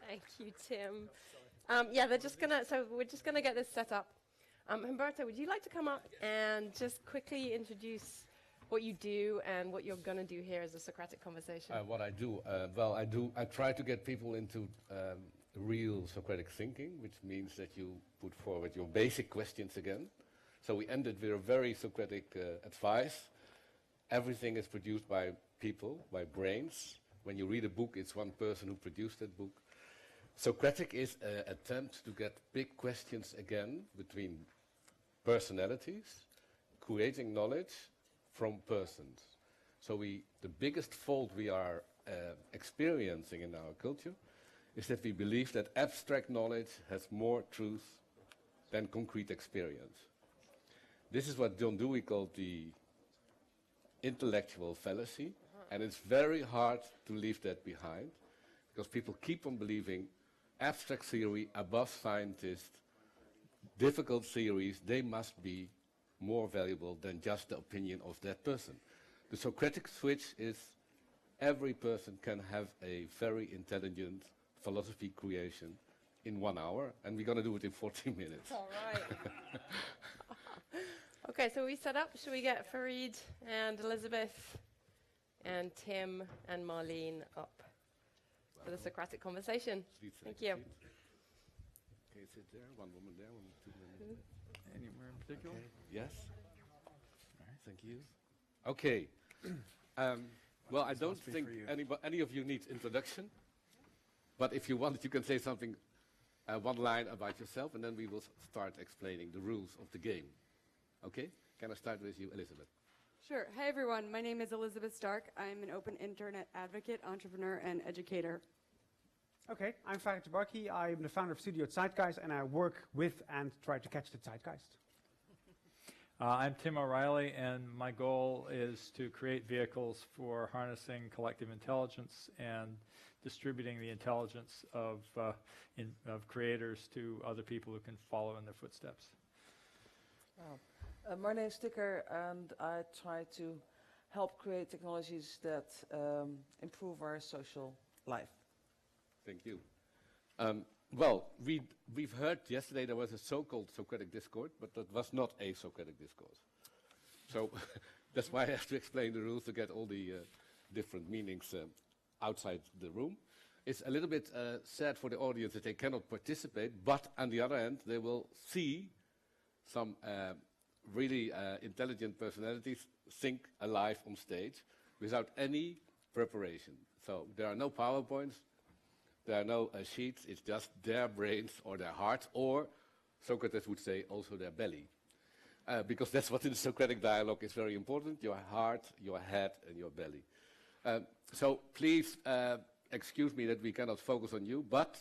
Thank you, Tim. Yeah, we're just gonna get this set up. Humberto, would you like to come up and just quickly introduce what you do and what you're gonna do here as a Socratic conversation? What I do, I try to get people into real Socratic thinking, which means that you put forward your basic questions again. So we ended with a very Socratic advice. Everything is produced by people, by brains. When you read a book, it's one person who produced that book. Socratic is an attempt to get big questions again between personalities, creating knowledge from persons. So the biggest fault we are experiencing in our culture is that we believe that abstract knowledge has more truth than concrete experience. This is what John Dewey called the intellectual fallacy, and it's very hard to leave that behind because people keep on believing abstract theory above scientists, difficult theories, they must be more valuable than just the opinion of that person. The Socratic switch is every person can have a very intelligent philosophy creation in 1 hour, and we're going to do it in 14 minutes. All right. Okay, so we set up. Should we get Farid and Elizabeth and Tim and Marlene up for the Socratic conversation? Thank you. Okay, sit there. One woman there, 2 men. Anywhere in particular? Okay. Yes. All right. Thank you. Okay. Well, I don't think any of you needs introduction, but if you want, you can say something, one line about yourself, and then we will start explaining the rules of the game. Okay? Can I start with you, Elizabeth? Sure. Hey, everyone. My name is Elizabeth Stark. I'm an open internet advocate, entrepreneur, and educator. Okay, I'm Farid Tabarki. I'm the founder of Studio Zeitgeist, and I work with and try to catch the Zeitgeist. I'm Tim O'Reilly, and my goal is to create vehicles for harnessing collective intelligence and distributing the intelligence of creators to other people who can follow in their footsteps. My name is Sticker, and I try to help create technologies that improve our social life. Thank you. Well, we've heard yesterday there was a so-called Socratic discourse, but that was not a Socratic discourse. So that's why I have to explain the rules to get all the different meanings outside the room. It's a little bit sad for the audience that they cannot participate, but on the other hand, they will see some really intelligent personalities think alive on stage without any preparation. So there are no PowerPoints. There are no sheets, it's just their brains or their hearts, or Socrates would say also their belly. Because that's what in the Socratic dialogue is very important, your heart, your head, and your belly. So please excuse me that we cannot focus on you, but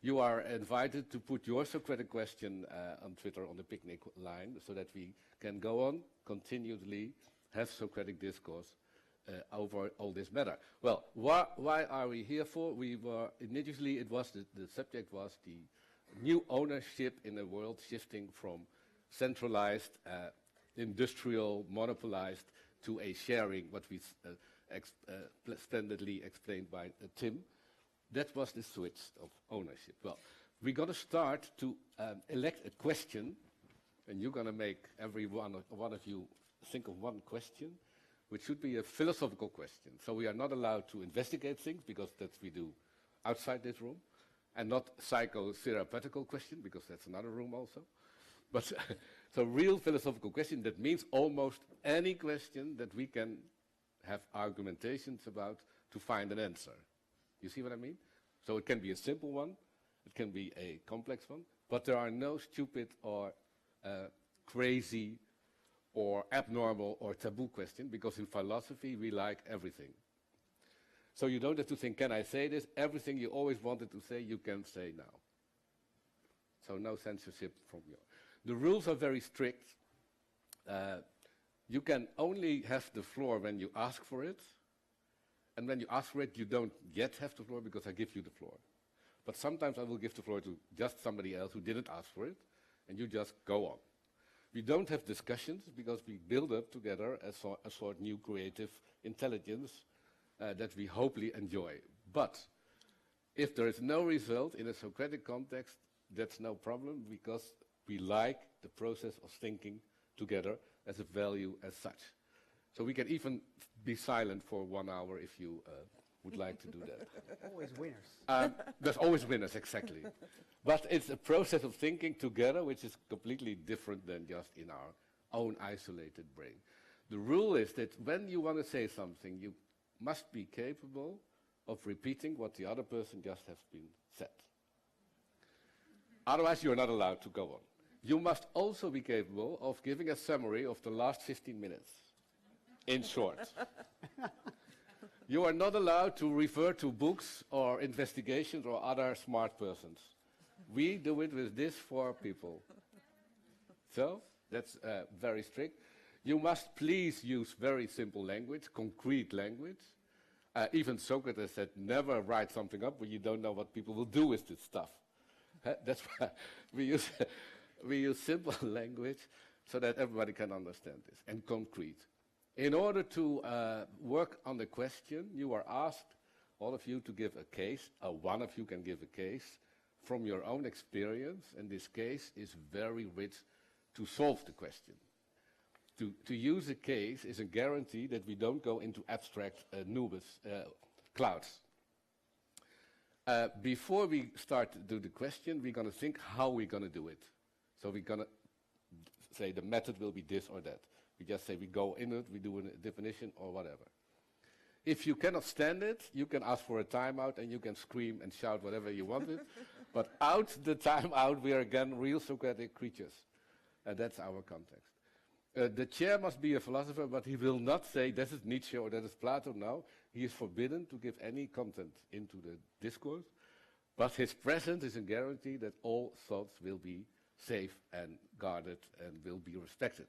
you are invited to put your Socratic question on Twitter on the picnic line so that we can go on continually, have Socratic discourse over all this matter. Well, why are we here for? We were initially, the subject was the new ownership in the world shifting from centralized, industrial, monopolized to a sharing, what we splendidly explained by Tim. That was the switch of ownership. Well, we're going to start to elect a question, and you're going to make every one of you think of one question, which should be a philosophical question. So we are not allowed to investigate things, because that's we do outside this room, and not psychotherapeutical question, because that's another room also. But so real philosophical question, that means almost any question that we can have argumentations about to find an answer. You see what I mean? So it can be a simple one, it can be a complex one, but there are no stupid or crazy or abnormal or taboo question, because in philosophy we like everything. So you don't have to think, can I say this? Everything you always wanted to say, you can say now. So no censorship from you. The rules are very strict. You can only have the floor when you ask for it. And when you ask for it, you don't yet have the floor because I give you the floor. But sometimes I will give the floor to just somebody else who didn't ask for it, and you just go on. We don't have discussions because we build up together a sort of new creative intelligence that we hopefully enjoy. But If there is no result in a Socratic context, that's no problem, because we like the process of thinking together as a value as such. So we can even be silent for 1 hour if you would like to do that. Always winners. There's always winners, exactly. But it's a process of thinking together which is completely different than just in our own isolated brain. The rule is that when you want to say something, you must be capable of repeating what the other person just has been said. Otherwise, you're not allowed to go on. You must also be capable of giving a summary of the last 15 minutes, in short. You are not allowed to refer to books or investigations or other smart persons. We do it with these 4 people. So, that's very strict. You must please use very simple language, concrete language. Even Socrates said, never write something up when you don't know what people will do with this stuff. That's why we use simple language so that everybody can understand this, and concrete. In order to work on the question, you are asked, all of you, to give a case. One of you can give a case from your own experience, and this case is very rich to solve the question. To use a case is a guarantee that we don't go into abstract clouds. Before we start to do the question, we're going to think how we're going to do it. So we're going to say the method will be this or that. We just say we go in it, we do a definition or whatever. If you cannot stand it, you can ask for a timeout and you can scream and shout whatever you wanted. But out the timeout, we are again real Socratic creatures. And that's our context. The chair must be a philosopher, but he will not say, this is Nietzsche or that is Plato. No, he is forbidden to give any content into the discourse. But his presence is a guarantee that all thoughts will be safe and guarded and will be respected.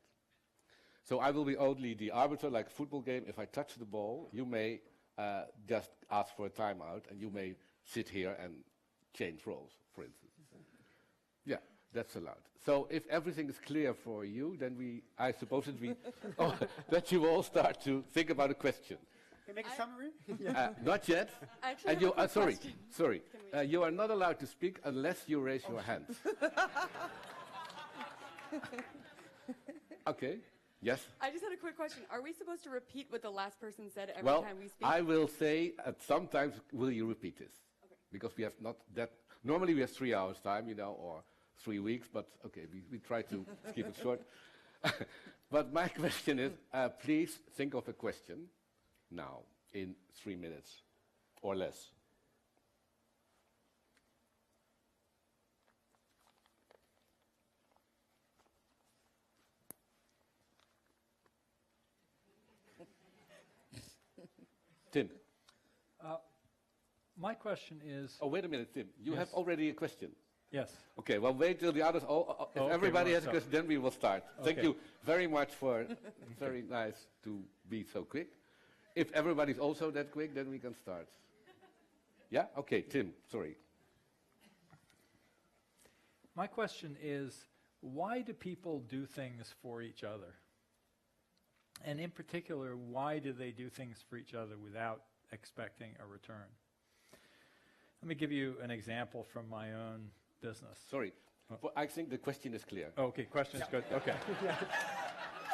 So I will be only the arbiter, like a football game. If I touch the ball, you may just ask for a timeout, and you may sit here and change roles, for instance. Yeah, that's allowed. So if everything is clear for you, then I suppose that you all start to think about a question. Can you make a summary? Not yet. Actually, And sorry. You are not allowed to speak unless you raise your hand. Okay. Yes? I just had a quick question. Are we supposed to repeat what the last person said every time we speak? I will say sometimes, will you repeat this? Okay. Because we have not that. Normally we have 3 hours time, or 3 weeks, but okay, we try to keep it short. But my question is, please think of a question now in 3 minutes or less. Tim. My question is... Oh, wait a minute, Tim. You Yes. have already a question. Yes. Okay, well, wait till the others... if okay, everybody well, has a question, then we will start. Thank Okay. you very much for... Very nice to be so quick. If everybody's also that quick, then we can start. Yeah? Okay, Tim, sorry. My question is, why do people do things for each other? And in particular, why do they do things for each other without expecting a return? Let me give you an example from my own business. Sorry. I think the question is clear. Okay, question's good. Okay.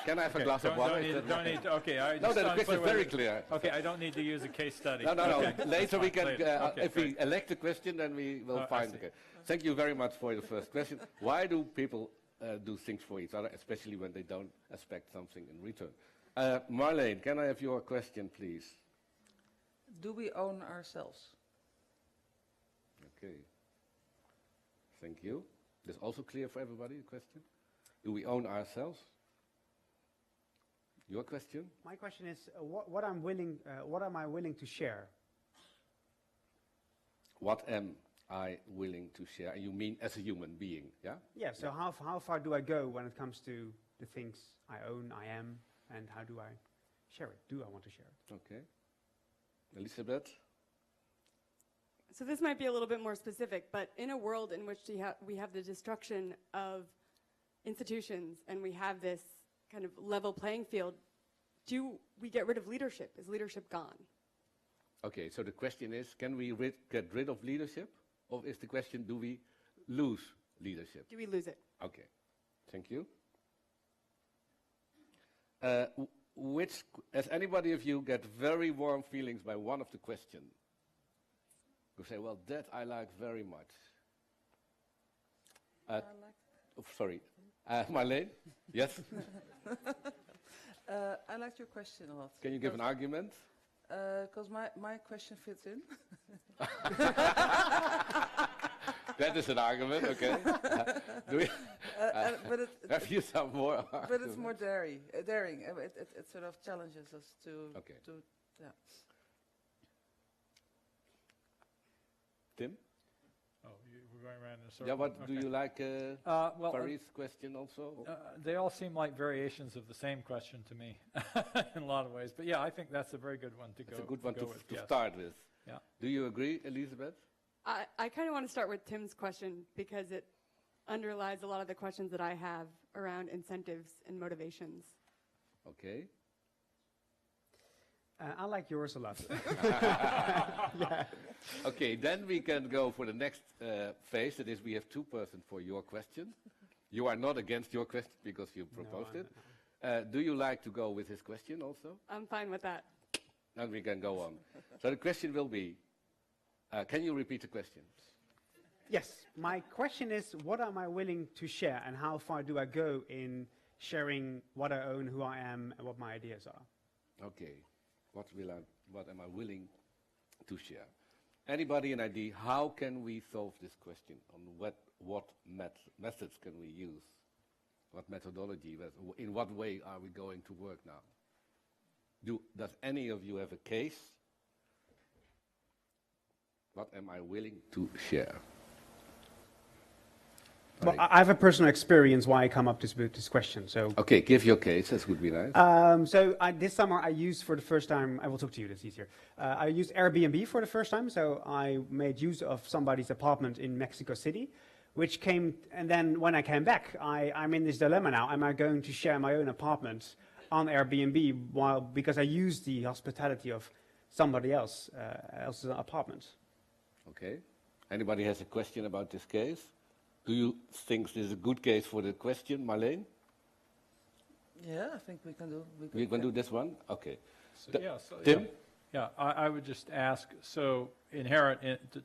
Can I have a glass of water? Okay. No, the question is very clear. Okay, I don't need to use a case study. No. Okay. Later we can, Okay, if we elect a question, then we will find it. Thank you very much for the first question. Why do people do things for each other, especially when they don't expect something in return? Marlene, can I have your question, please? Do we own ourselves? Okay. Thank you. This also clear for everybody, the question? Do we own ourselves? Your question? My question is, what am I willing to share? What am I willing to share? You mean as a human being, yeah? Yeah, so how far do I go when it comes to the things I own, I am, and how do I share it? Do I want to share it? Okay. Elizabeth? So this might be a little bit more specific, but in a world in which we have the destruction of institutions and we have this kind of level playing field, do we get rid of leadership? Is leadership gone? Okay, so the question is, can we get rid of leadership? Or is the question, do we lose leadership? Do we lose it? Okay, thank you. Has anybody of you get very warm feelings by one of the questions? You say, well, that I like very much. Sorry, Marleen? Yes? I liked your question a lot. Can you give an argument? Because my question fits in. That is an argument, okay. Do we But have you some more but it's more daring. It sort of challenges us to. Okay. Yeah. Tim? Oh, we're going around in a circle. Yeah, what Okay. do you like Well, Farid's question also? they all seem like variations of the same question to me in a lot of ways. But yeah, I think that's a very good one to go. It's a good one to with, yes. start with. Yeah. Do you agree, Elizabeth? I kind of want to start with Tim's question because it underlies a lot of the questions that I have around incentives and motivations. Okay. I like yours a lot. Okay, then we can go for the next phase. That is, we have two persons for your question. You are not against your question because you proposed it. Do you like to go with his question also? I'm fine with that. And we can go on. So the question will be, can you repeat the question? Yes, my question is, what am I willing to share and how far do I go in sharing what I own, who I am, and what my ideas are? Okay, what am I willing to share? Anybody an idea, how can we solve this question? On what methods can we use? What methodology, in what way are we going to work now? Does any of you have a case? What am I willing to share? Well, I have a personal experience why I come up with this question. So, Okay, give your case, that would be nice. This summer I used for the first time, I will talk to you, that's easier. I used Airbnb for the first time, so I made use of somebody's apartment in Mexico City, and then when I came back, I'm in this dilemma now. Am I going to share my own apartment on Airbnb because I used the hospitality of somebody else's apartment? Okay. Anybody has a question about this case? Do you think this is a good case for the question, Marleen? Yeah, I think we can do. We can do this one? Okay. Tim? Tim? Yeah, I would just ask, so inherent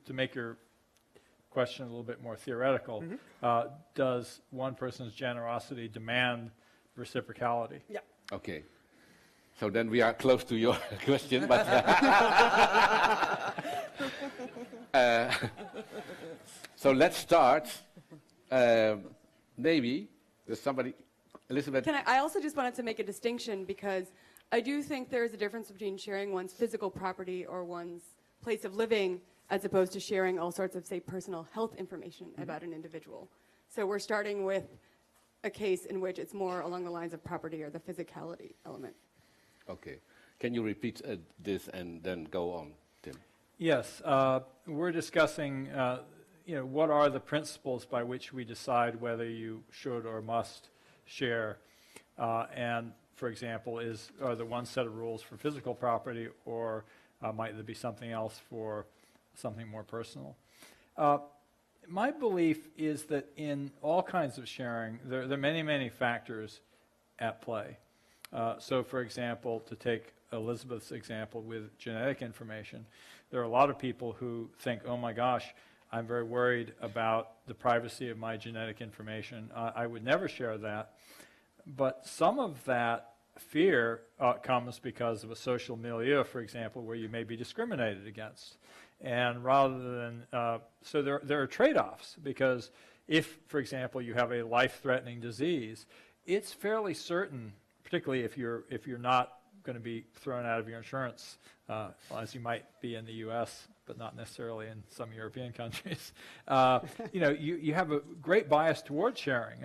to make your question a little bit more theoretical, does one person's generosity demand reciprocality? Yeah. Okay. So then we are close to your question, but so let's start. Maybe there's somebody, Elizabeth. I also just wanted to make a distinction because I do think there is a difference between sharing one's physical property or one's place of living as opposed to sharing all sorts of, say, personal health information about an individual. So we're starting with a case in which it's more along the lines of property or the physicality element. Okay. Can you repeat this and then go on, Tim? Yes, we're discussing, what are the principles by which we decide whether you should or must share, and, for example, are there one set of rules for physical property, or might there be something else for something more personal? My belief is that in all kinds of sharing, there are many, many factors at play. So, for example, to take Elizabeth's example with genetic information, there are a lot of people who think, oh my gosh, I'm very worried about the privacy of my genetic information. I would never share that. But some of that fear comes because of a social milieu, for example, where you may be discriminated against. And rather than, so there are trade-offs, because if, for example, you have a life-threatening disease, it's fairly certain, particularly if you're not going to be thrown out of your insurance, as you might be in the U.S., but not necessarily in some European countries. You have a great bias toward sharing.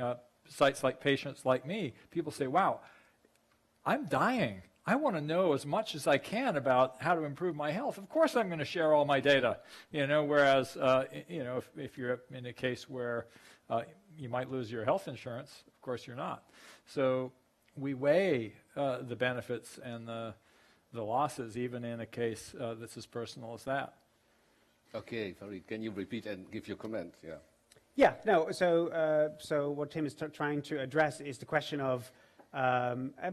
Sites like Patients Like Me, people say, wow, I'm dying. I want to know as much as I can about how to improve my health. Of course I'm going to share all my data, whereas, if you're in a case where you might lose your health insurance, of course you're not. So we weigh the benefits and the the losses, even in a case that's as personal as that. Okay, Farid, can you repeat and give your comment? Yeah. Yeah, no, so what Tim is trying to address is the question of,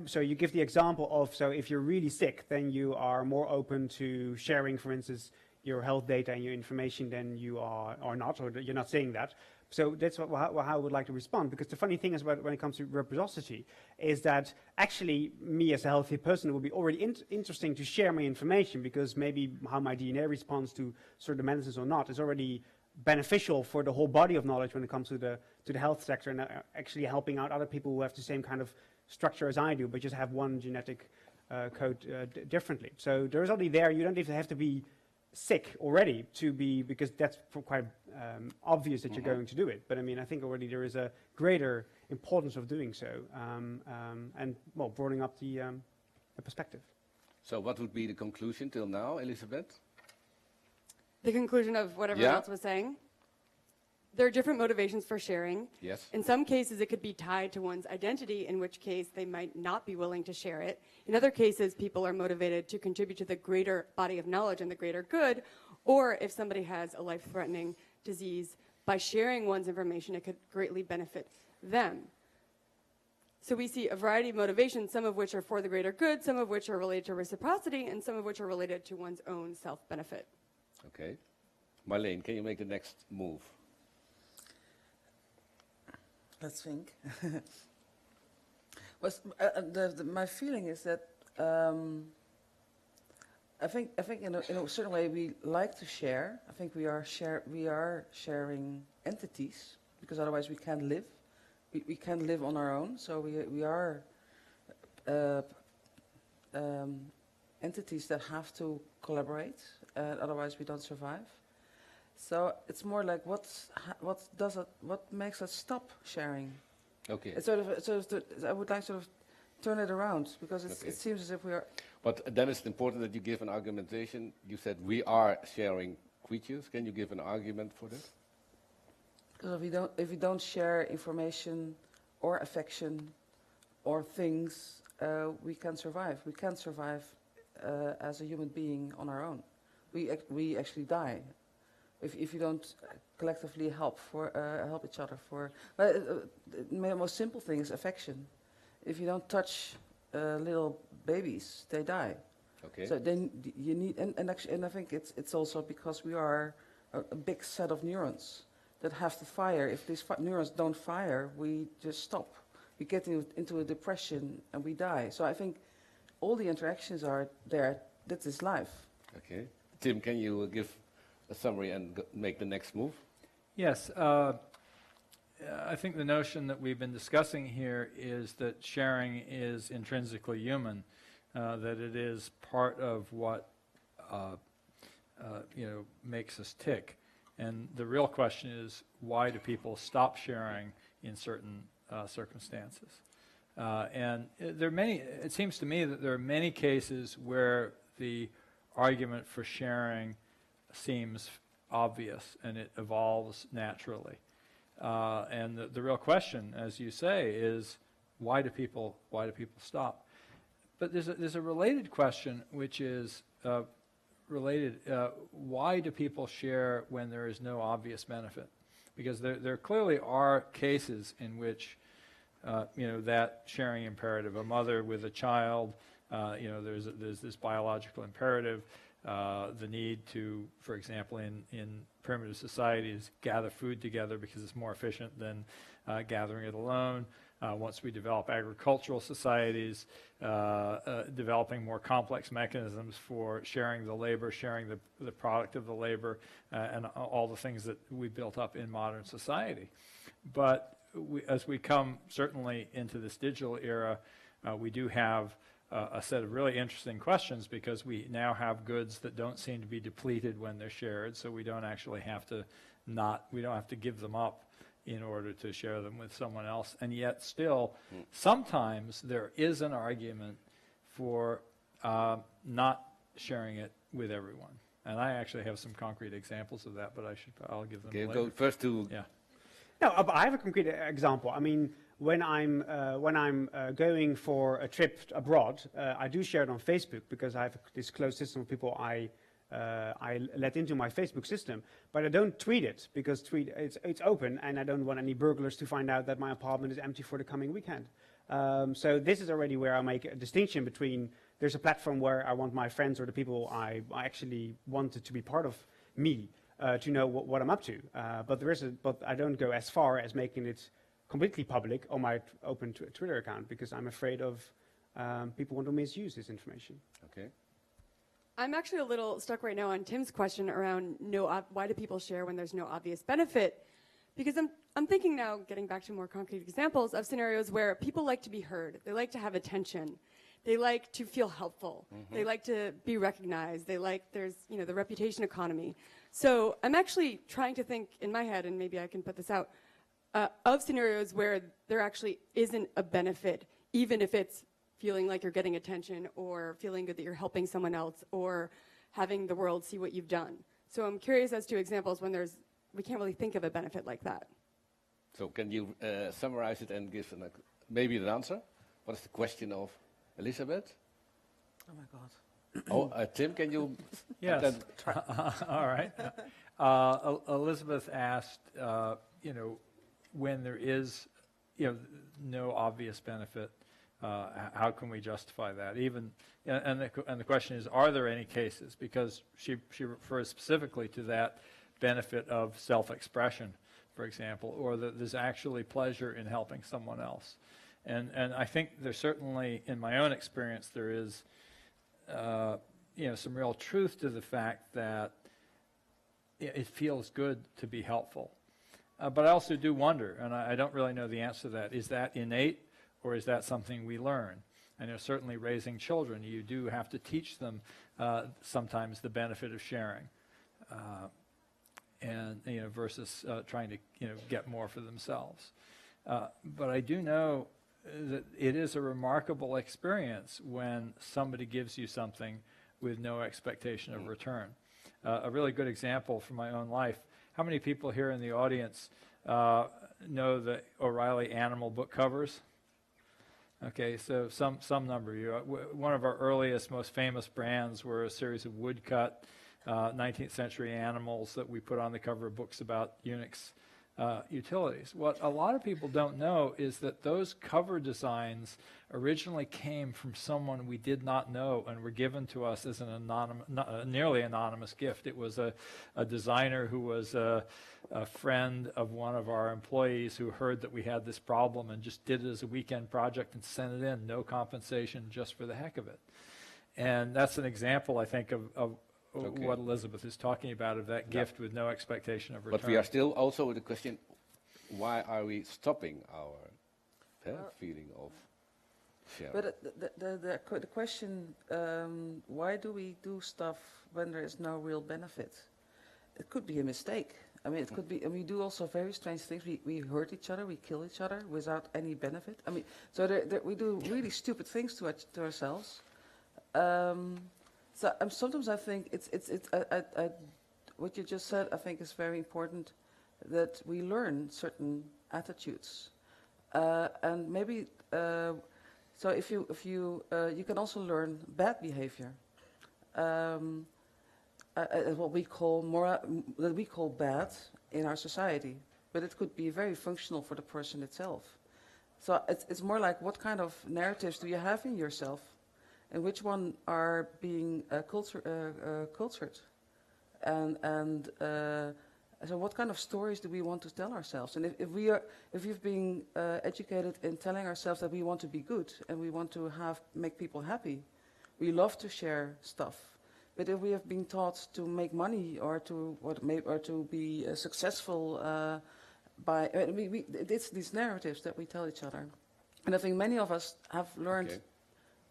so you give the example of, so if you're really sick, then you are more open to sharing, for instance, your health data and your information than you are not, or you're not saying that. So that's how I would like to respond, because the funny thing is when it comes to reciprocity is that actually me as a healthy person would be already interesting to share my information, because maybe how my DNA responds to certain medicines or not is already beneficial for the whole body of knowledge when it comes to the health sector, and actually helping out other people who have the same kind of structure as I do, but just have one genetic code differently. So there's already there. You don't even have to be sick already to be, because that's quite obvious that you're going to do it. But I mean, I think already there is a greater importance of doing so, and well, broadening up the perspective. So what would be the conclusion till now, Elizabeth? The conclusion of what everyone else was saying. There are different motivations for sharing. Yes. In some cases, it could be tied to one's identity, in which case they might not be willing to share it. In other cases, people are motivated to contribute to the greater body of knowledge and the greater good, or if somebody has a life-threatening disease, by sharing one's information, it could greatly benefit them. So we see a variety of motivations, some of which are for the greater good, some of which are related to reciprocity, and some of which are related to one's own self-benefit. Okay. Marleen, can you make the next move? Let's think. My feeling is that I think in a certain way we like to share. I think we are sharing entities, because otherwise we can't live. We can't live on our own. So we are entities that have to collaborate. Otherwise we don't survive. So it's more like what makes us stop sharing? Okay. It's I would like to sort of turn it around, because it seems as if we are. But then it's important that you give an argumentation. You said we are sharing creatures. Can you give an argument for that? Because if we don't share information or affection or things, we can't survive. We can't survive as a human being on our own. We actually die if you don't collectively help each other. The most simple thing is affection. If you don't touch little babies, they die. Okay. So then you need, and I think it's also because we are a big set of neurons that have to fire. If these neurons don't fire, we just stop. We get into a depression and we die. So I think all the interactions are there. That is life. Okay. Tim, can you give a summary and make the next move? Yes. I think the notion that we've been discussing here is that sharing is intrinsically human, that it is part of what makes us tick. And the real question is, why do people stop sharing in certain circumstances? And there are many. It seems to me that there are many cases where the argument for sharing seems obvious and it evolves naturally. And the real question, as you say, is why do people stop? But there's a related question, which is related. Why do people share when there is no obvious benefit? Because there clearly are cases in which that sharing imperative, a mother with a child, there's this biological imperative. The need to, for example, in primitive societies, gather food together because it's more efficient than gathering it alone. Once we develop agricultural societies, developing more complex mechanisms for sharing the labor, sharing the product of the labor, and all the things that we built up in modern society. But as we come certainly into this digital era, we do have a set of really interesting questions, because we now have goods that don't seem to be depleted when they're shared, so we don't actually have to give them up in order to share them with someone else. And yet still, sometimes there is an argument for not sharing it with everyone. And I actually have some concrete examples of that, but I'll give them later. Go first to... Yeah. No, but I have a concrete example. I mean, when I'm going for a trip abroad, I do share it on Facebook because I have this closed system of people I let into my Facebook system, but I don't tweet it because it's open and I don't want any burglars to find out that my apartment is empty for the coming weekend. So this is already where I make a distinction between there's a platform where I want my friends or the people I actually wanted to be part of me to know what I'm up to. But I don't go as far as making it completely public on my open Twitter account because I'm afraid of people want to misuse this information. Okay. I'm actually a little stuck right now on Tim's question around why do people share when there's no obvious benefit? Because I'm thinking now, getting back to more concrete examples of scenarios where people like to be heard. They like to have attention. They like to feel helpful. They like to be recognized. There's the reputation economy. So I'm actually trying to think in my head, and maybe I can put this out, of scenarios where there actually isn't a benefit, even if it's feeling like you're getting attention or feeling good that you're helping someone else or having the world see what you've done. So I'm curious as to examples when we can't really think of a benefit like that. So can you summarize it and give maybe an answer? What is the question of Elizabeth? Oh my God. Tim, can you? Yes. All right. Elizabeth asked, when there is, no obvious benefit, how can we justify that? And the question is, are there any cases? Because she refers specifically to that benefit of self-expression, for example, or that there's actually pleasure in helping someone else. And I think there's certainly, in my own experience, there is, some real truth to the fact that it feels good to be helpful. But I also do wonder, and I don't really know the answer to that, is that innate or is that something we learn? I know certainly raising children, you do have to teach them sometimes the benefit of sharing. And versus trying to get more for themselves. But I do know that it is a remarkable experience when somebody gives you something with no expectation of return. A really good example from my own life. How many people here in the audience know the O'Reilly animal book covers? Okay, so some number of you. One of our earliest, most famous brands were a series of woodcut 19th century animals that we put on the cover of books about Unix utilities. What a lot of people don't know is that those cover designs originally came from someone we did not know and were given to us as an nearly anonymous gift. It was a designer who was a friend of one of our employees who heard that we had this problem and just did it as a weekend project and sent it in, no compensation, just for the heck of it. And that's an example, I think, of what Elizabeth is talking about, of that gift with no expectation of return. But we are still also with the question, why are we stopping our feeling of sharing? But the question, why do we do stuff when there is no real benefit? It could be a mistake. I mean, it could be, and we do also very strange things. We hurt each other, we kill each other without any benefit. I mean, so we do really stupid things to ourselves. So sometimes I think what you just said, I think, is very important, that we learn certain attitudes, and maybe so if you can also learn bad behavior, what we call bad in our society, but it could be very functional for the person itself. So it's more like, what kind of narratives do you have in yourself? And which one are being cultured, and so what kind of stories do we want to tell ourselves? And if we've been educated in telling ourselves that we want to be good and we want to make people happy, we love to share stuff. But if we have been taught to make money or to be successful it's these narratives that we tell each other, and I think many of us have learned. Okay.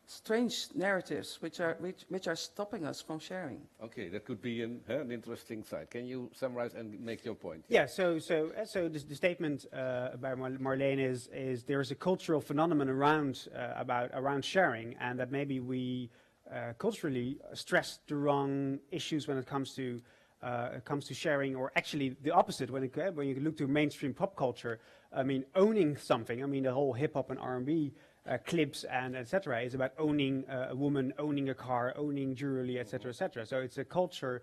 Strange narratives which are stopping us from sharing. Okay, that could be an interesting side. Can you summarize and make your point? Yeah. So the statement by Marlene is there is a cultural phenomenon around sharing, and that maybe we culturally stress the wrong issues when it comes to it comes to sharing, or actually the opposite when you look to mainstream pop culture. I mean, owning something. I mean, the whole hip hop and R&B clips and etc. is about owning a woman, owning a car, owning jewelry, etc., etc. So it's a culture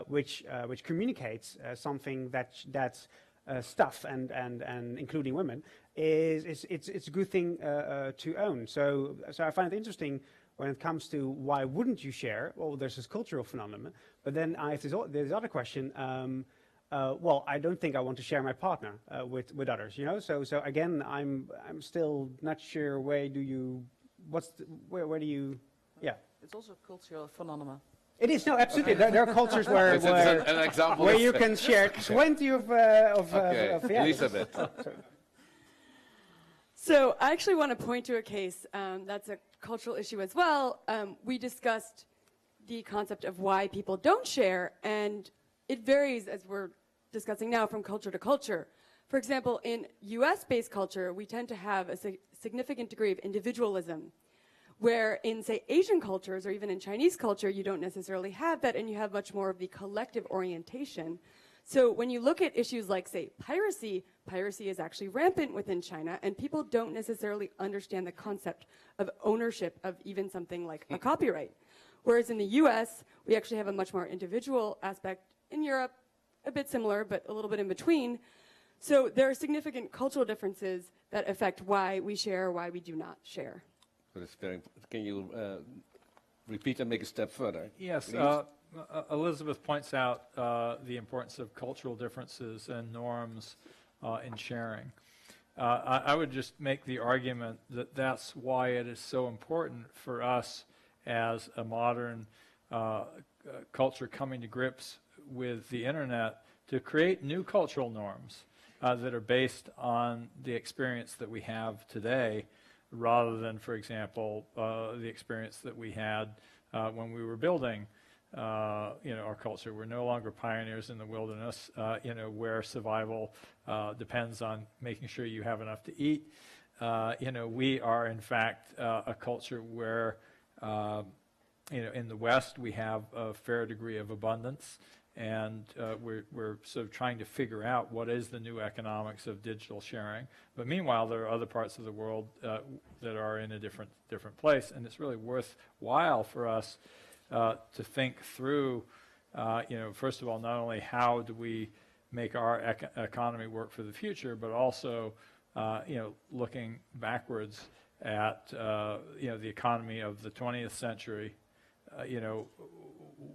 which communicates something that's stuff and including women it's a good thing to own. So I find it interesting when it comes to why wouldn't you share. Well, there's this cultural phenomenon, but then I have this other question. Well, I don't think I want to share my partner with others, you know. So again, I'm still not sure where do you yeah. It's also a cultural phenomenon. It is, no, absolutely. There are cultures where an example where you can share 20 of yeah. Elizabeth. So I actually want to point to a case that's a cultural issue as well. We discussed the concept of why people don't share, and it varies, as we're discussing now, from culture to culture. For example, in US-based culture, we tend to have a significant degree of individualism, where in, say, Asian cultures or even in Chinese culture, you don't necessarily have that, and you have much more of the collective orientation. So when you look at issues like, say, piracy is actually rampant within China, and people don't necessarily understand the concept of ownership of even something like a copyright. Whereas in the US, we actually have a much more individual aspect. In Europe, a bit similar, but a little bit in between. So there are significant cultural differences that affect why we share or why we do not share. But it's very important. Can you repeat and make a step further? Yes. Elizabeth points out the importance of cultural differences and norms in sharing. I would just make the argument that that's why it is so important for us as a modern culture coming to grips with the internet to create new cultural norms that are based on the experience that we have today, rather than, for example, the experience that we had when we were building our culture. We're no longer pioneers in the wilderness, where survival depends on making sure you have enough to eat. We are, in fact, a culture where, in the West, we have a fair degree of abundance, and we're sort of trying to figure out what is the new economics of digital sharing. But meanwhile, there are other parts of the world that are in a different place, and it's really worthwhile for us to think through, first of all, not only how do we make our economy work for the future, but also, looking backwards at, the economy of the 20th century.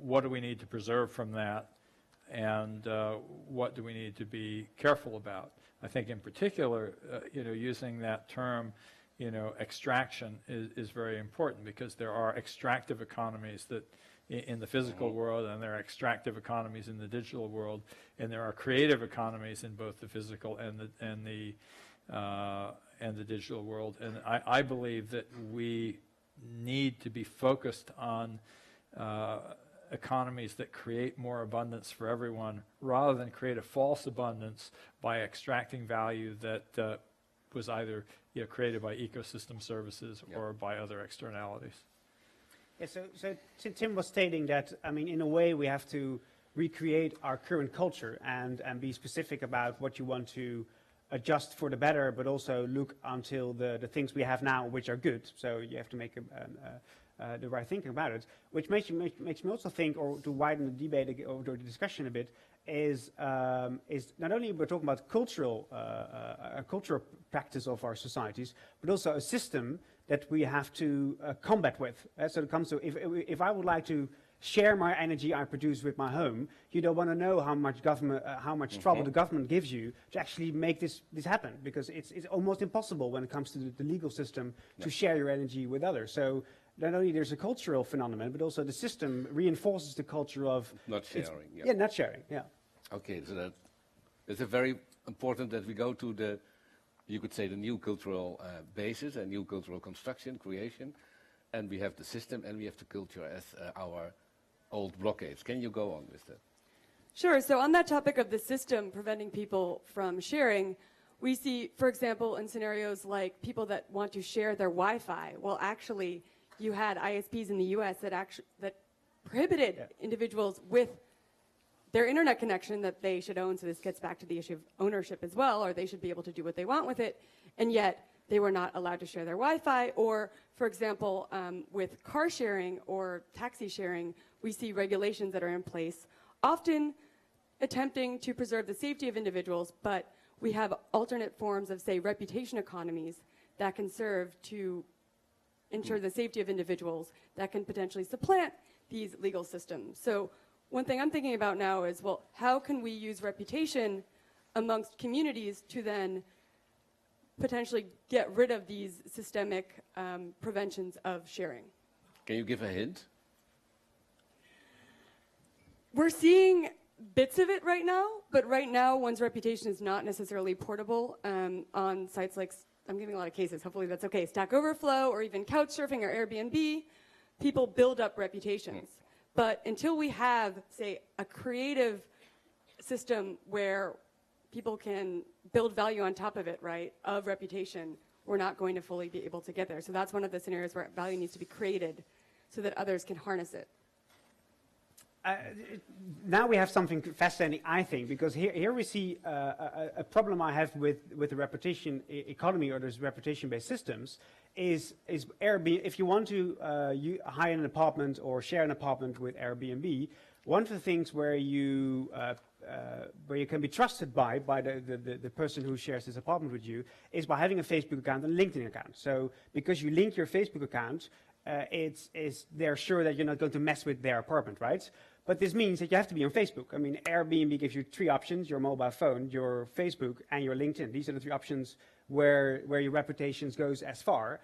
What do we need to preserve from that, and what do we need to be careful about? I think in particular, using that term, extraction is very important, because there are extractive economies that in the physical world, and there are extractive economies in the digital world, and there are creative economies in both the physical and the digital world. And I believe that we need to be focused on economies that create more abundance for everyone, rather than create a false abundance by extracting value that was either created by ecosystem services or by other externalities. Yeah, so Tim was stating that, I mean, in a way we have to recreate our current culture and be specific about what you want to adjust for the better, but also look until the things we have now, which are good. So you have to make the right thinking about it, which makes me also think, or to widen the debate or the discussion a bit, is not only we're talking about a cultural practice of our societies, but also a system that we have to combat with. So it comes to, if I would like to share my energy I produce with my home, you don't want to know how much trouble the government gives you to actually make this happen, because it's almost impossible when it comes to the legal system to share your energy with others. So not only there's a cultural phenomenon, but also the system reinforces the culture of not sharing. Not sharing. Yeah. Okay, so it's very important that we go to the new cultural basis and new cultural construction, creation, and we have the system and we have the culture as our old blockades. Can you go on with that? Sure. So on that topic of the system preventing people from sharing, we see, for example, in scenarios like people that want to share their Wi-Fi. Well, actually, you had ISPs in the U.S. that prohibited individuals with their internet connection that they should own. So this gets back to the issue of ownership as well, or they should be able to do what they want with it. And yet they were not allowed to share their Wi-Fi. Or, for example, with car sharing or taxi sharing, we see regulations that are in place, often attempting to preserve the safety of individuals, but we have alternate forms of, say, reputation economies that can serve to ensure the safety of individuals that can potentially supplant these legal systems. So one thing I'm thinking about now is, well, how can we use reputation amongst communities to then potentially get rid of these systemic preventions of sharing? Can you give a hint? We're seeing bits of it right now, but right now one's reputation is not necessarily portable on sites like, I'm giving a lot of cases, hopefully that's okay, Stack Overflow or even Couchsurfing or Airbnb. People build up reputations. But until we have, say, a creative system where people can build value on top of it, right, of reputation, we're not going to fully be able to get there. So that's one of the scenarios where value needs to be created so that others can harness it. Now we have something fascinating, I think, because here we see a problem I have with the reputation economy or those reputation-based systems is Airbnb. If you want to hire an apartment or share an apartment with Airbnb, one of the things where you can be trusted by the person who shares this apartment with you is by having a Facebook account and LinkedIn account. So because you link your Facebook account, they're sure that you're not going to mess with their apartment, right? But this means that you have to be on Facebook. I mean, Airbnb gives you 3 options: your mobile phone, your Facebook, and your LinkedIn. These are the 3 options where your reputation goes as far.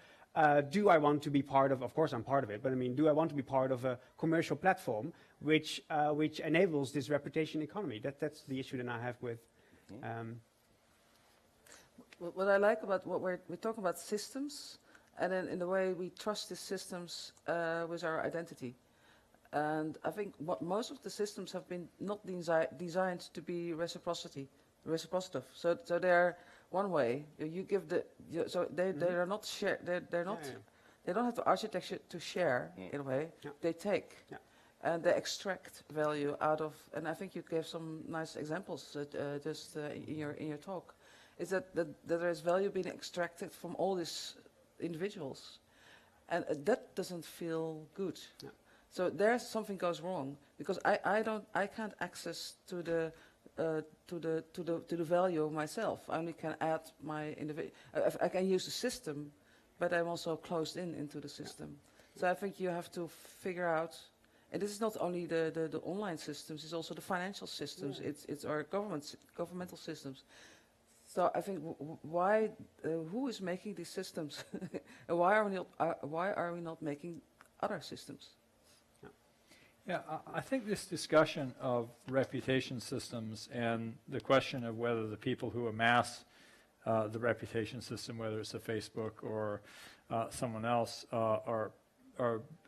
Do I want to be part of course I'm part of it, but I mean, do I want to be part of a commercial platform which enables this reputation economy? That's the issue that I have with. What I like about what we're talking about systems, and then in the way we trust these systems with our identity. And I think most of the systems have been not designed to be reciprocitive. So they're one way. You give they are not share. They're not. Yeah. They don't have the architecture to share in a way. Yeah. They take. Yeah. And they extract value out of. And I think you gave some nice examples in your talk. Is that there is value being extracted from all these individuals, and that doesn't feel good. Yeah. So there's something goes wrong because I can't access to the value myself. I only can add my individual. I can use the system, but I'm also closed into the system. So I think you have to figure out. And this is not only the online systems; it's also the financial systems. Yeah. It's our governmental systems. So I think who is making these systems, and why are we not making other systems? Yeah, I think this discussion of reputation systems and the question of whether the people who amass the reputation system, whether it's a Facebook or someone else, are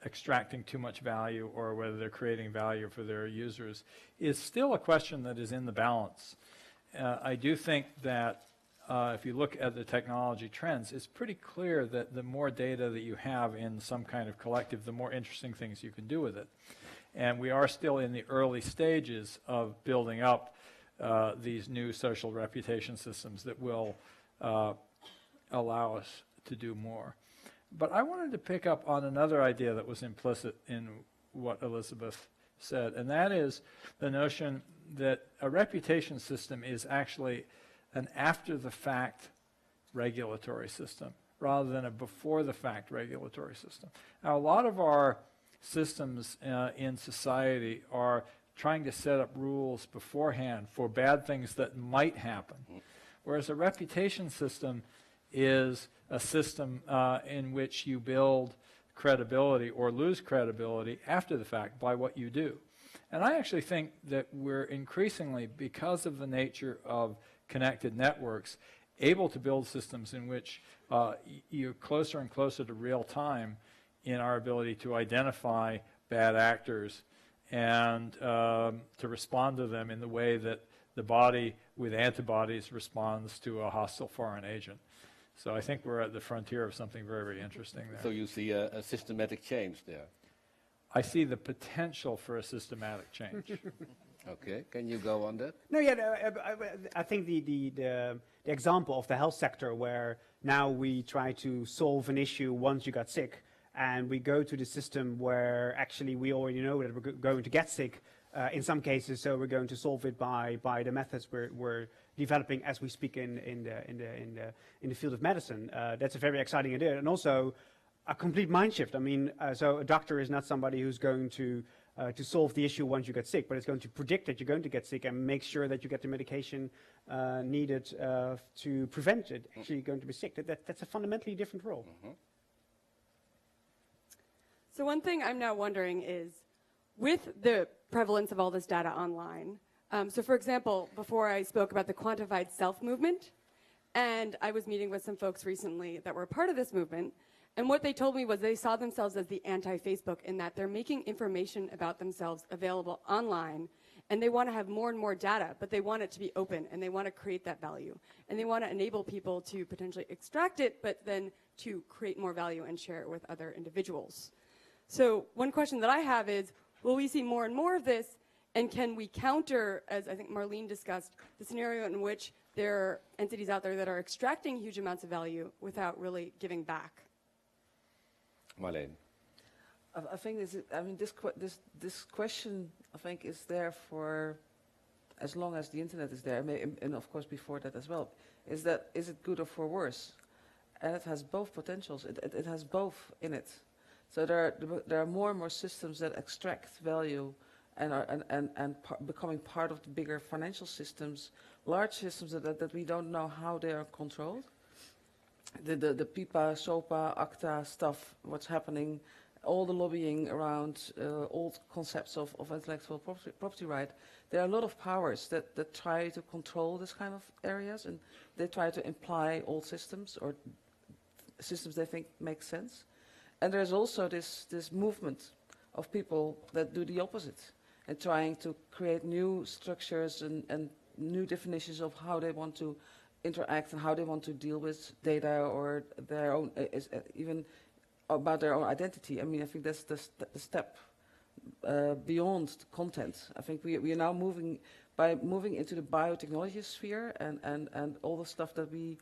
extracting too much value or whether they're creating value for their users, is still a question that is in the balance. I do think that if you look at the technology trends, it's pretty clear that the more data that you have in some kind of collective, the more interesting things you can do with it. And we are still in the early stages of building up these new social reputation systems that will allow us to do more. But I wanted to pick up on another idea that was implicit in what Elizabeth said, and that is the notion that a reputation system is actually an after-the-fact regulatory system rather than a before-the-fact regulatory system. Now, a lot of our systems in society are trying to set up rules beforehand for bad things that might happen, whereas a reputation system is a system in which you build credibility or lose credibility after the fact by what you do. And I actually think that we're increasingly, because of the nature of connected networks, able to build systems in which you're closer and closer to real time in our ability to identify bad actors and to respond to them in the way that the body with antibodies responds to a hostile foreign agent. So I think we're at the frontier of something very, very interesting there. So you see a systematic change there? I see the potential for a systematic change. Okay, can you go on that? No, yeah, no, I think the example of the health sector where now we try to solve an issue once you got sick, and we go to the system where actually we already know that we're going to get sick in some cases, so we're going to solve it by the methods we're developing as we speak in the field of medicine. That's a very exciting idea, and also a complete mind shift. I mean, so a doctor is not somebody who's going to solve the issue once you get sick, but it's going to predict that you're going to get sick and make sure that you get the medication needed to prevent it actually going to be sick. That's a fundamentally different role. Mm-hmm. So one thing I'm now wondering is, with the prevalence of all this data online, so for example, before I spoke about the quantified self movement, and I was meeting with some folks recently that were part of this movement, and what they told me was they saw themselves as the anti-Facebook in that they're making information about themselves available online, and they want to have more and more data, but they want it to be open, and they want to create that value. And they want to enable people to potentially extract it, but then to create more value and share it with other individuals. So one question that I have is, will we see more and more of this, and can we counter, as I think Marlene discussed, the scenario in which there are entities out there that are extracting huge amounts of value without really giving back? Marlene. I think this question, I think, is there for as long as the internet is there, and of course before that as well. Is it good or for worse? And it has both potentials. It has both in it. So there are more and more systems that extract value and are becoming part of the bigger financial systems, large systems that we don't know how they are controlled. The PIPA, SOPA, ACTA stuff, what's happening, all the lobbying around old concepts of intellectual property right. There are a lot of powers that try to control this kind of areas, and they try to imply old systems or systems they think make sense. And there's also this movement of people that do the opposite and trying to create new structures and new definitions of how they want to interact and how they want to deal with data or their own, even about their own identity. I mean, I think that's the step beyond the content. I think we are now moving into the biotechnology sphere and all the stuff that we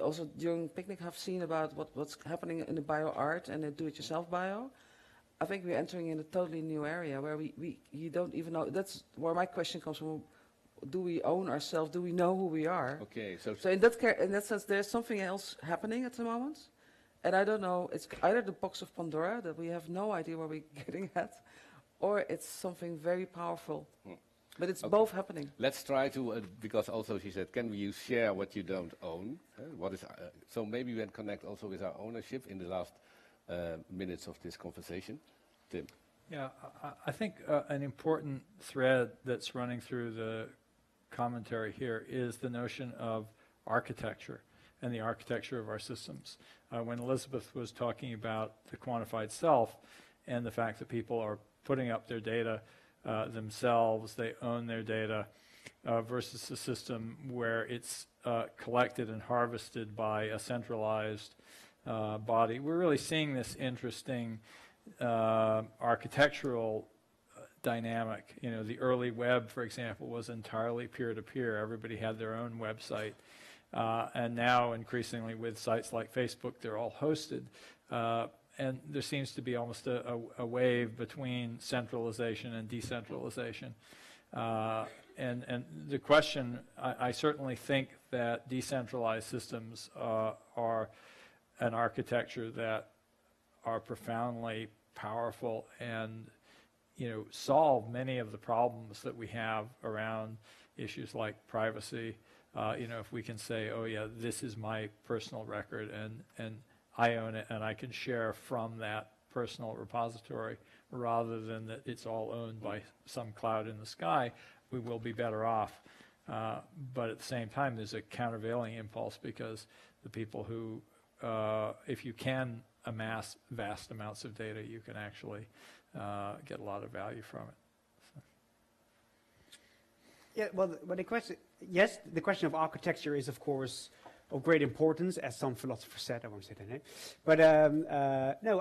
also during Picnic have seen about what's happening in the bio-art and the do-it-yourself bio. I think we're entering in a totally new area where you don't even know. That's where my question comes from. Do we own ourselves? Do we know who we are? Okay, so in that sense, there's something else happening at the moment. And I don't know, it's either the box of Pandora that we have no idea where we're getting at, or it's something very powerful. But it's both happening. let's try to, because also she said, can you share what you don't own? What is so maybe we can connect also with our ownership in the last minutes of this conversation. Tim. Yeah, I think an important thread that's running through the commentary here is the notion of architecture and the architecture of our systems. When Elizabeth was talking about the quantified self and the fact that people are putting up their data themselves, they own their data, versus a system where it's collected and harvested by a centralized body. We're really seeing this interesting architectural dynamic. You know, the early web, for example, was entirely peer-to-peer. Everybody had their own website. And now, increasingly, with sites like Facebook, they're all hosted. And there seems to be almost a wave between centralization and decentralization. And the question, I certainly think that decentralized systems are an architecture that are profoundly powerful and, you know, solve many of the problems that we have around issues like privacy. You know, if we can say, oh yeah, this is my personal record and I own it and I can share from that personal repository rather than that it's all owned by some cloud in the sky, we will be better off. But at the same time, there's a countervailing impulse because the people who, if you can amass vast amounts of data, you can actually get a lot of value from it. So. Yeah, well, the question, yes, the question of architecture is, of course, of great importance, as some philosophers said. I won't say their name. But no,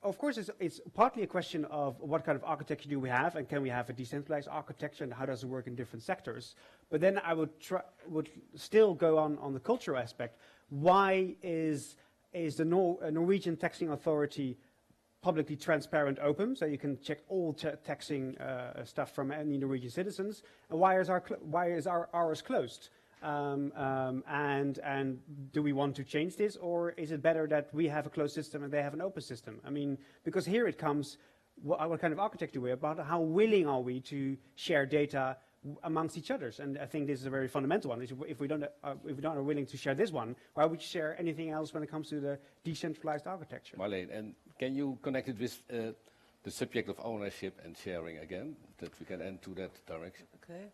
of course, it's partly a question of what kind of architecture do we have, and can we have a decentralized architecture, and how does it work in different sectors? But then I would still go on the cultural aspect. Why is the Norwegian taxing authority publicly transparent, open, so you can check all taxing stuff from any Norwegian citizens? And why is ours closed? And do we want to change this, or is it better that we have a closed system and they have an open system? I mean, because here it comes, what kind of architecture we are, about how willing are we to share data amongst each others? And I think this is a very fundamental one. If we don't are willing to share this one, why would you share anything else when it comes to the decentralized architecture? Marleen, and can you connect it with the subject of ownership and sharing again, that we can end to that direction? Okay.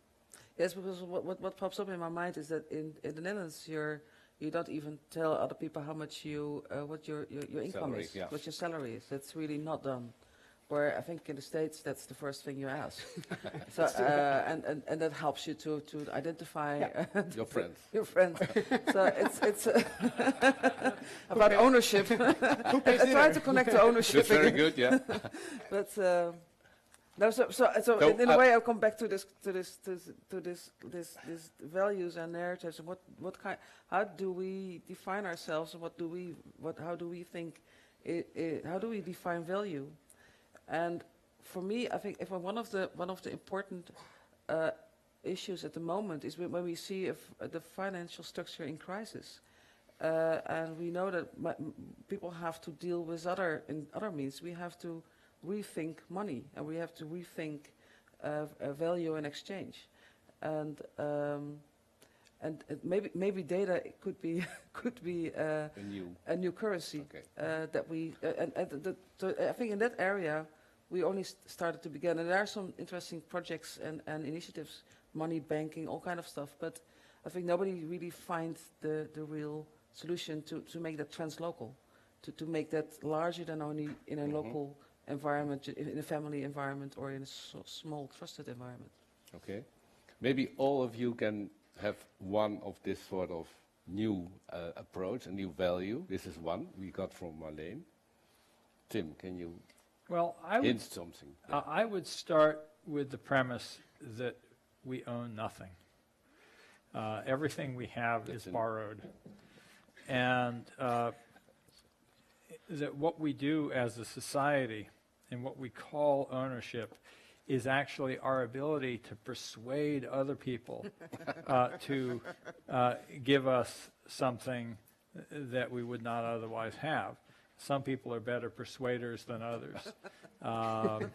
Yes, because what pops up in my mind is that in the Netherlands, you don't even tell other people how much what your income Salary, is, yeah. what your salary is. That's really not done. Where I think in the States, that's the first thing you ask. So and that helps you to identify Your friends. your friends. So it's about ownership. I try to connect to ownership. That's very good, yeah. But no, so in a way, I'll come back to this values and narratives, and what kind, how do we define ourselves, and how do we think, how do we define value? And for me, I think if one of the important issues at the moment is when we see the financial structure in crisis, and we know that people have to deal with other means. We have to rethink money, and we have to rethink value and exchange, and maybe data could be a new currency. Okay. That we so I think in that area we only started to begin, and there are some interesting projects and initiatives, money banking, all kind of stuff. But I think nobody really finds the real solution to make that translocal, to make that larger than only in a local environment, in a family environment, or in a small trusted environment. Okay. Maybe all of you can have one of this sort of new approach, a new value. This is one we got from Marleen. Tim, can you hint something? I would start with the premise that we own nothing. Everything we have is borrowed. And that what we do as a society and what we call ownership is actually our ability to persuade other people to give us something that we would not otherwise have. Some people are better persuaders than others. And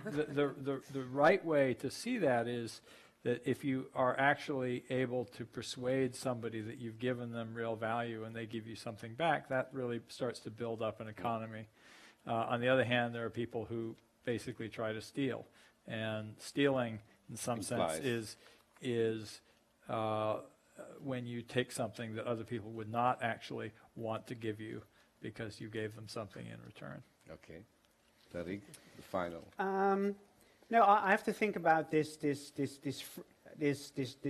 the right way to see that is that if you are actually able to persuade somebody that you've given them real value and they give you something back, that really starts to build up an economy. On the other hand, there are people who basically try to steal, and stealing in some sense is when you take something that other people would not actually want to give you because you gave them something in return. Okay. Tariq, the final. No, I have to think about this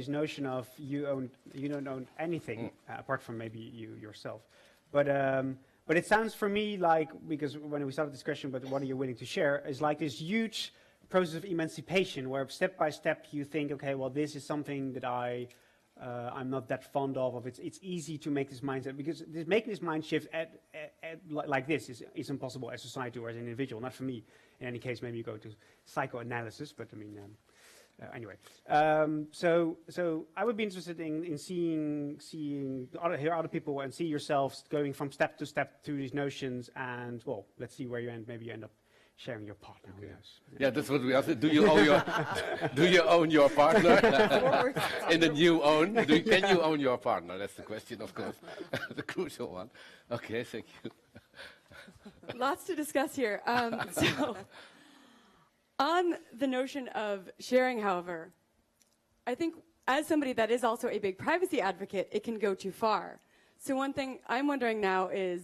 notion of you don't own anything apart from maybe you yourself. But it sounds for me like, because when we started this question, but what are you willing to share, is like this huge process of emancipation where step by step you think, okay, well, this is something that I'm not that fond of. It's easy to make this mindset, because making this mind shift like this is impossible as a society or as an individual, not for me. In any case, maybe you go to psychoanalysis, but I mean, anyway. So I would be interested in hear other people and see yourselves going from step to step through these notions, and well, let's see where you end. Maybe you end up sharing your partner. Okay. Who knows? Yeah, that's what we asked. Do you own your partner in the new own? Can you own your partner? That's the question, of course, the crucial one. Okay, thank you. Lots to discuss here. So, on the notion of sharing, however, I think as somebody that is also a big privacy advocate, it can go too far. So one thing I'm wondering now is,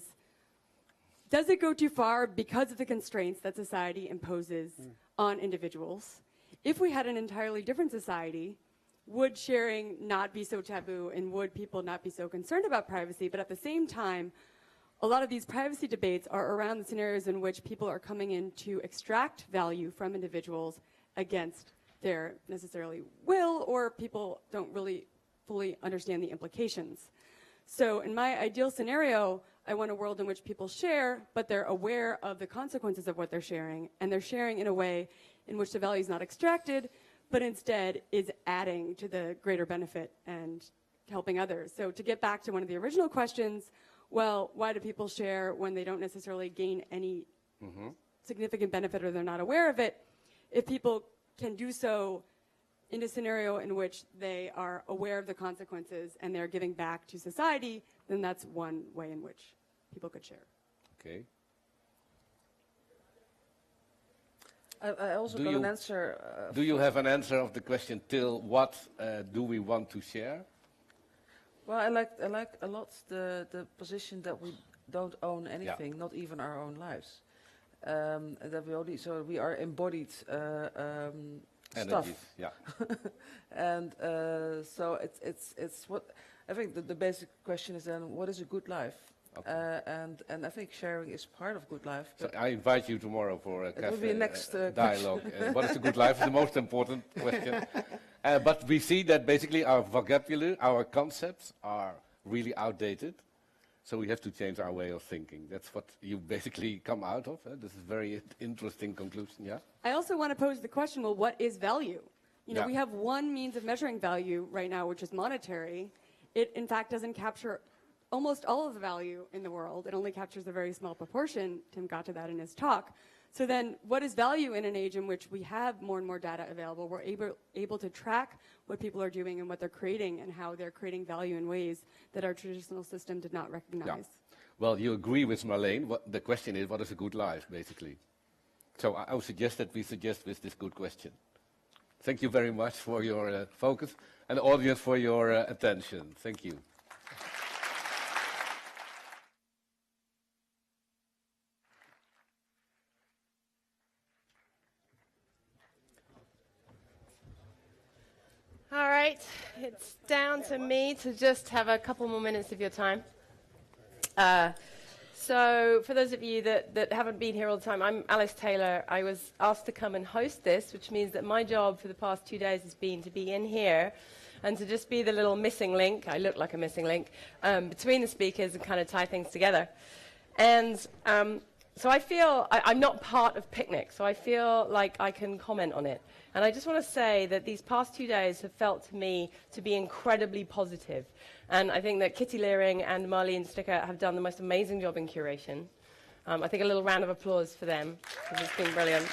does it go too far because of the constraints that society imposes on individuals? If we had an entirely different society would sharing not be so taboo, and would people not be so concerned about privacy? But at the same time, a lot of these privacy debates are around the scenarios in which people are coming in to extract value from individuals against their necessarily will, or people don't really fully understand the implications. So in my ideal scenario, I want a world in which people share, but they're aware of the consequences of what they're sharing, and they're sharing in a way in which the value is not extracted, but instead is adding to the greater benefit and helping others. So to get back to one of the original questions, well, why do people share when they don't necessarily gain any significant benefit or they're not aware of it? If people can do so in a scenario in which they are aware of the consequences and they're giving back to society, then that's one way in which people could share. Okay. I also got an answer. Do you have an answer of the question till what do we want to share? Well, I like a lot the position that we don't own anything, not even our own lives. That we only, so we are embodied stuff. Energies, yeah. And so it's what I think the basic question is then, what is a good life? Okay. And I think sharing is part of good life. So I invite you tomorrow for a it will be a next dialogue. What is a good life is the most important question. But we see that basically our vocabulary, our concepts are really outdated. So we have to change our way of thinking. That's what you basically come out of. This is a very interesting conclusion, yeah? I also want to pose the question, well, what is value? You know, we have one means of measuring value right now, which is monetary. It, in fact, doesn't capture almost all of the value in the world. It only captures a very small proportion. Tim got to that in his talk. So then what is value in an age in which we have more and more data available? We're able to track what people are doing and what they're creating and how they're creating value in ways that our traditional system did not recognize. Yeah. Well, you agree with Marlene. The question is, what is a good life, basically? So I would suggest that we suggest with this good question. Thank you very much for your focus, and the audience for your attention. Thank you. All right, it's down to me to just have a couple more minutes of your time. So for those of you that haven't been here all the time, I'm Alice Taylor. I was asked to come and host this, which means that my job for the past 2 days has been to be in here and to just be the little missing link, I look like a missing link, between the speakers and kind of tie things together. And so I feel, I'm not part of Picnic, so I feel like I can comment on it. And I just want to say that these past 2 days have felt to me to be incredibly positive. And I think that Kitty Leering and Marlene Sticker have done the most amazing job in curation. I think a little round of applause for them, because it's been brilliant.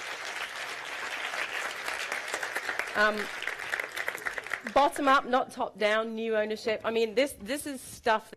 Bottom up, not top down, new ownership. I mean, this is stuff